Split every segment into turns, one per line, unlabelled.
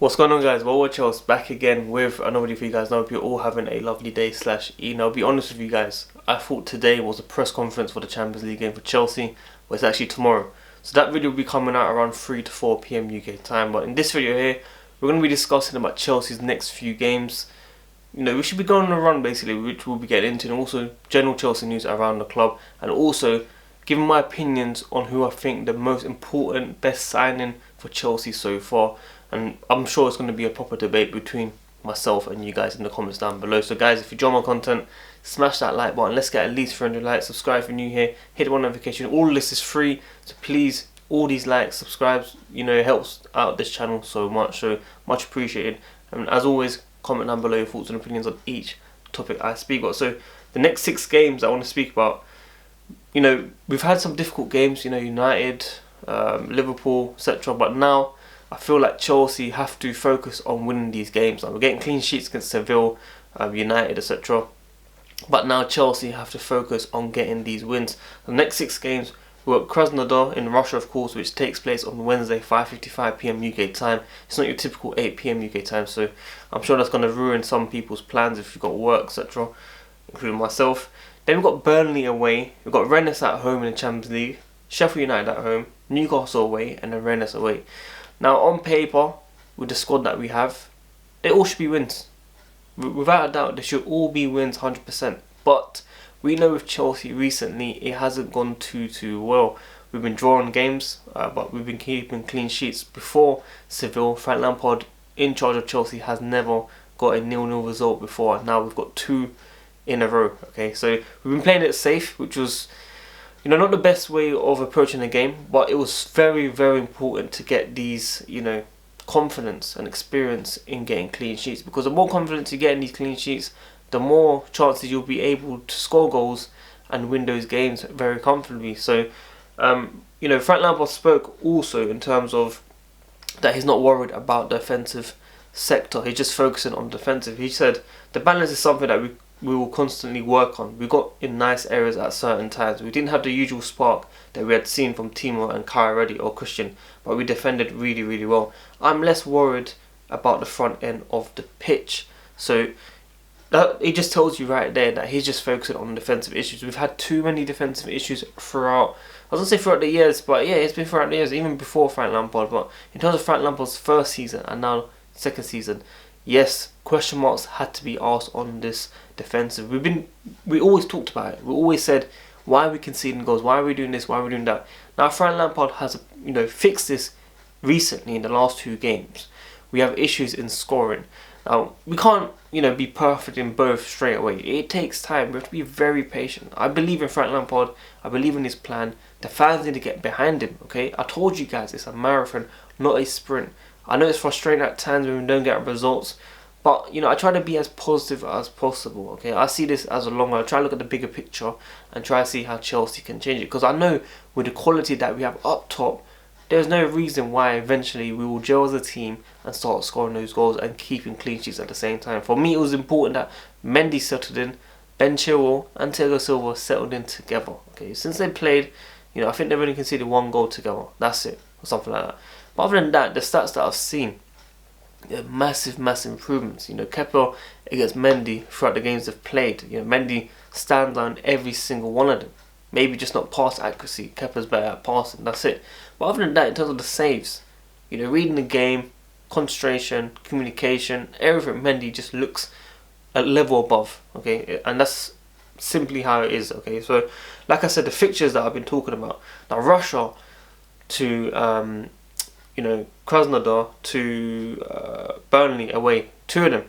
What's going on, guys? Well, watch us back again with another video for you guys. I hope you're all having a lovely day / evening. I'll be honest with you guys, I thought today was a press conference for the Champions League game for Chelsea, but it's actually tomorrow. So that video will be coming out around 3 to 4 PM UK time. But in this video here, we're going to be discussing about Chelsea's next few games. You know, we should be going on a run basically, which we'll be getting into, and also general Chelsea news around the club, and also giving my opinions on who I think the most important, best signing for Chelsea so far. And I'm sure it's going to be a proper debate between myself and you guys in the comments down below. So guys, if you enjoy my content, smash that like button. Let's get at least 300 likes. Subscribe if you're new here. Hit the one notification. All this is free. So please, all these likes, subscribes, you know, it helps out this channel so much. So much appreciated. And as always, comment down below your thoughts and opinions on each topic I speak about. So the next 6 games I want to speak about, you know, we've had some difficult games, you know, United, Liverpool, etc. But now I feel like Chelsea have to focus on winning these games. Like, we're getting clean sheets against Seville, United, etc. But now Chelsea have to focus on getting these wins. The next 6 games, we're at Krasnodar in Russia, of course, which takes place on Wednesday, 5:55 PM UK time. It's not your typical 8 PM UK time, so I'm sure that's going to ruin some people's plans if you've got work, etc., including myself. Then we've got Burnley away, we've got Rennes at home in the Champions League, Sheffield United at home, Newcastle away, and then Rennes away. Now, on paper, with the squad that we have, they all should be wins. Without a doubt, they should all be wins 100%. But we know with Chelsea recently, it hasn't gone too well. We've been drawing games, but we've been keeping clean sheets. Before Seville, Frank Lampard, in charge of Chelsea, has never got a 0-0 result before. And now we've got 2 in a row. Okay, so we've been playing it safe, which was, you know, not the best way of approaching the game, but it was very important to get these, you know, confidence and experience in getting clean sheets, because the more confidence you get in these clean sheets, the more chances you'll be able to score goals and win those games very comfortably. So, you know, Frank Lampard spoke also in terms of that he's not worried about the offensive sector, he's just focusing on defensive. He said the balance is something that we will constantly work on. We got in nice areas at certain times. We didn't have the usual spark that we had seen from Timo and Kai already, or Christian, but we defended really well. I'm less worried about the front end of the pitch. So that, it just tells you right there that he's just focusing on defensive issues. We've had too many defensive issues throughout, I was going to say throughout the years, but yeah, it's been throughout the years, even before Frank Lampard. But in terms of Frank Lampard's first season and now second season, yes, question marks had to be asked on this defensive. We always talked about it. We always said, why are we conceding goals? Why are we doing this? Why are we doing that? Now Frank Lampard has, you know, fixed this recently in the last 2 games. We have issues in scoring. Now we can't, you know, be perfect in both straight away. It takes time. We have to be very patient. I believe in Frank Lampard. I believe in his plan. The fans need to get behind him. Okay, I told you guys it's a marathon, not a sprint. I know it's frustrating at times when we don't get results, but, you know, I try to be as positive as possible. Okay, I see this as a long run. I try to look at the bigger picture and try to see how Chelsea can change it, because I know with the quality that we have up top, there's no reason why eventually we will gel as a team and start scoring those goals and keeping clean sheets at the same time. For me, it was important that Mendy settled in, Chilwell and Thiago Silva settled in together. Okay, since they played, you know, I think they've only conceded 1 goal together. That's it, or something like that. But other than that, the stats that I've seen, massive improvements. You know, kepa against Mendy throughout the games they've played. You know, Mendy stands on every single one of them. Maybe just not pass accuracy. Kepa's better at passing. That's it. But other than that, in terms of the saves, you know, reading the game, concentration, communication, everything, Mendy just looks a level above. Okay, and that's simply how it is. Okay, so like I said, the fixtures that I've been talking about. Now Russia to you know, Krasnodar to Burnley away, 2 of them.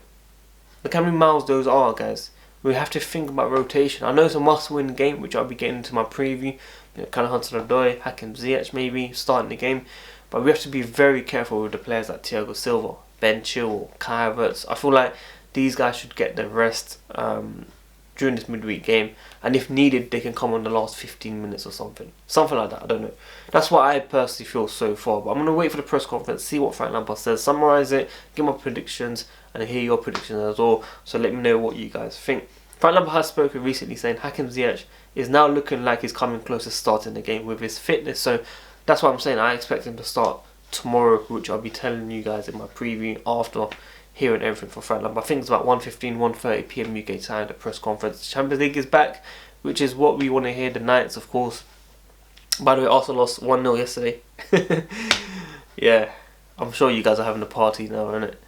Look how many miles those are, guys. We have to think about rotation. I know it's a must-win game, which I'll be getting into my preview. You know, kind of hudson-odoi, hakim, ziyech maybe starting the game, but we have to be very careful with the players like Thiago Silva, Chilwell, havertz. I feel like these guys should get the rest during this midweek game, and if needed, they can come on the last 15 minutes or something like that. I don't know. That's what I personally feel so far, but I'm going to wait for the press conference, see what Frank Lampard says, summarise it, give my predictions, and hear your predictions as well. So let me know what you guys think. Frank Lampard has spoken recently saying Hakim Ziyech is now looking like he's coming close to starting the game with his fitness, so that's what I'm saying. I expect him to start tomorrow, which I'll be telling you guys in my preview after hearing everything from Frank Lampard. I think it's about 1:15, 1:30 PM UK time, the press conference. Champions League is back, which is what we want to hear, the Knights, of course. By the way, Arsenal lost 1-0 yesterday. Yeah, I'm sure you guys are having a party now, isn't it?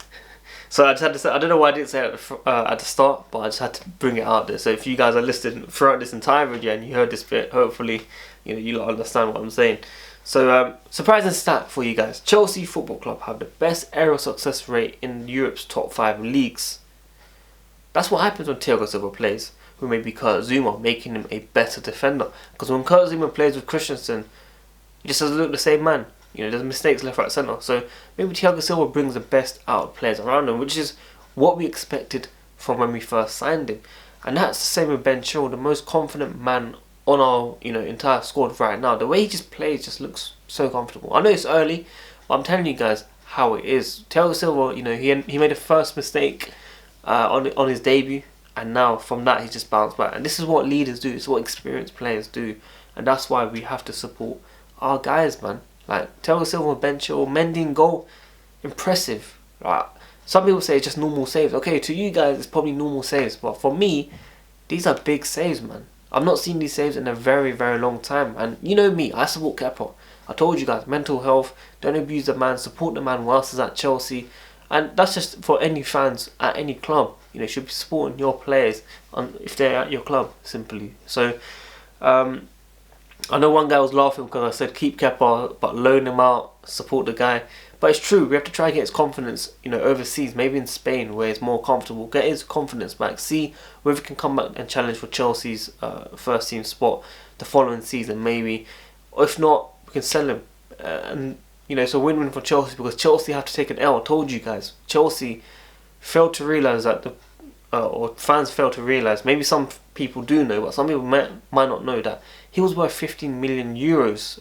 So I just had to say, I don't know why I didn't say it at the start, but I just had to bring it out there. So if you guys are listening throughout this entire video and you heard this bit, hopefully you'll understand what I'm saying. So surprising stat for you guys: Chelsea Football Club have the best aerial success rate in Europe's top 5 leagues. That's what happens when Thiago Silva plays, who may be Kurt Zouma, making him a better defender. Because when Kurt Zouma plays with Christensen, he just doesn't look the same man. There's mistakes left, right, centre. So maybe Thiago Silva brings the best out of players around him, which is what we expected from when we first signed him. And that's the same with Ben Chilwell, the most confident man on our entire squad right now. The way he just plays just looks so comfortable. I know it's early, but I'm telling you guys how it is. Thiago Silva, he made a first mistake on his debut, and now from that he's just bounced back. And this is what leaders do. It's what experienced players do, and that's why we have to support our guys, man. Like Thiago Silva, Ben Chilwell, Mendy in goal, impressive. Right? Some people say it's just normal saves. Okay, to you guys it's probably normal saves, but for me, these are big saves, man. I've not seen these saves in a very, very long time. And you know me, I support Kepa. I told you guys, mental health, don't abuse the man, support the man whilst he's at Chelsea. And that's just for any fans at any club. You should be supporting your players if they're at your club, simply. So, I know one guy was laughing because I said keep Kepa, but loan him out, support the guy. But it's true, we have to try and get his confidence, overseas, maybe in Spain where it's more comfortable. Get his confidence back, see whether he can come back and challenge for Chelsea's first team spot the following season, maybe. Or if not, we can sell him. And it's a win-win for Chelsea because Chelsea have to take an L. I told you guys, Chelsea failed to realise that or fans fail to realise, maybe some people do know, but some people might not know that he was worth 15 million euros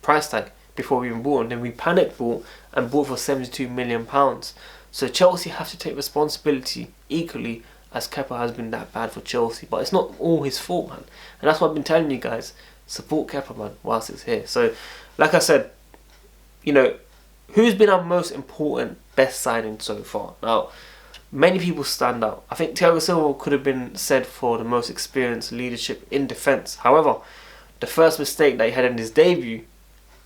price tag before we even bought him. Then we panic bought and bought for 72 million pounds. So Chelsea have to take responsibility equally as Kepa has been that bad for Chelsea. But it's not all his fault, man. And that's what I've been telling you guys. Support Kepa, man, whilst it's here. So, like I said, who's been our most important, best signing so far? Now, many people stand out. I think Thiago Silva could have been said for the most experienced leadership in defence. However, the first mistake that he had in his debut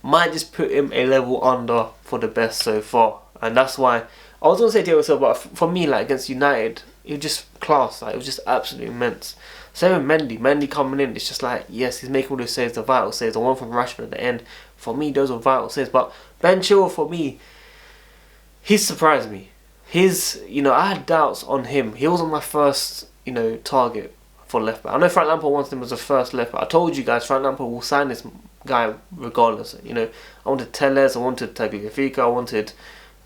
might just put him a level under for the best so far. And that's why I was going to say Thiago Silva, but for me, like against United, it was just class. Like, it was just absolutely immense. Same with Mendy. Mendy coming in, it's just like, yes, he's making all those saves, the vital saves. The one from Rashford at the end, for me, those were vital saves. But Ben Chilwell, for me, he's surprised me. I had doubts on him. He wasn't my first, target for left back. I know Frank Lampard wanted him as a first left back. I told you guys, Frank Lampard will sign this guy regardless. I wanted Telles, I wanted Tagliafico, I wanted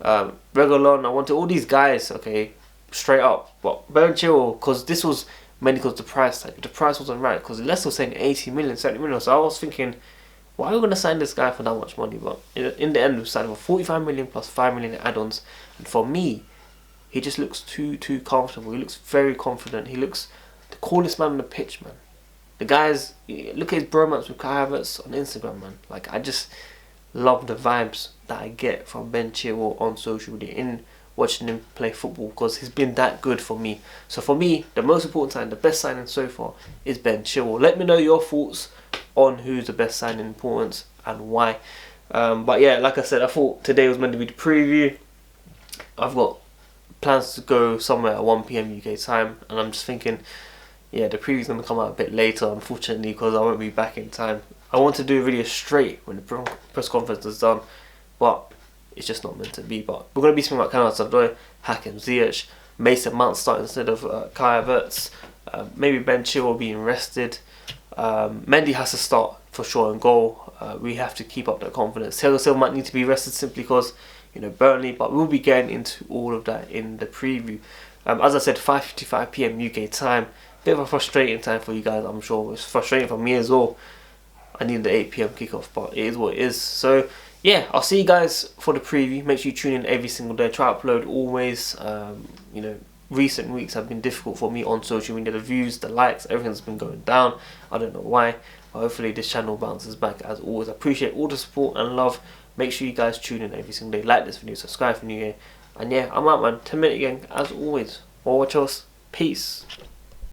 Reguilon, I wanted all these guys, okay, straight up. But Ben Chilwell, because this was mainly because the price tag. The price wasn't right, because Leicester was saying 80 million, 70 million. So I was thinking, why are we going to sign this guy for that much money? But in the end, we signed for 45 million plus 5 million in add-ons. And for me, he just looks too comfortable. He looks very confident. He looks the coolest man on the pitch, man. The guys, look at his bromance with Havertz on Instagram, man. Like, I just love the vibes that I get from Ben Chilwell on social media in watching him play football, because he's been that good for me. So for me, the most important signing, the best signing so far is Ben Chilwell. Let me know your thoughts on who's the best signing in importance and why. But yeah, like I said, I thought today was meant to be the preview. I've got plans to go somewhere at 1 PM UK time, and I'm just thinking, yeah, the preview's going to come out a bit later, unfortunately, because I won't be back in time. I want to do a video straight when the press conference is done, but it's just not meant to be. But we're going to be speaking about hudson-odoi, hakim, ziyech, Mason Mount starting instead of Kai Havertz, maybe Ben Chilwell being rested. Mendy has to start for sure in goal. We have to keep up that confidence. Thiago Silva might need to be rested simply because, Burnley, but we'll be getting into all of that in the preview. As I said, 5:55 PM UK time. Bit of a frustrating time for you guys, I'm sure. It's frustrating for me as well. I need the 8 PM kickoff, but it is what it is. So yeah, I'll see you guys for the preview. Make sure you tune in every single day. Try to upload always. Recent weeks have been difficult for me on social media. The views, the likes, everything's been going down. I don't know why, but hopefully this channel bounces back as always. I appreciate all the support and love Make sure you guys tune in every single day. Like this video, subscribe for new year. And yeah, I'm out, man. 10-minute gang, as always. Or watch us. Peace.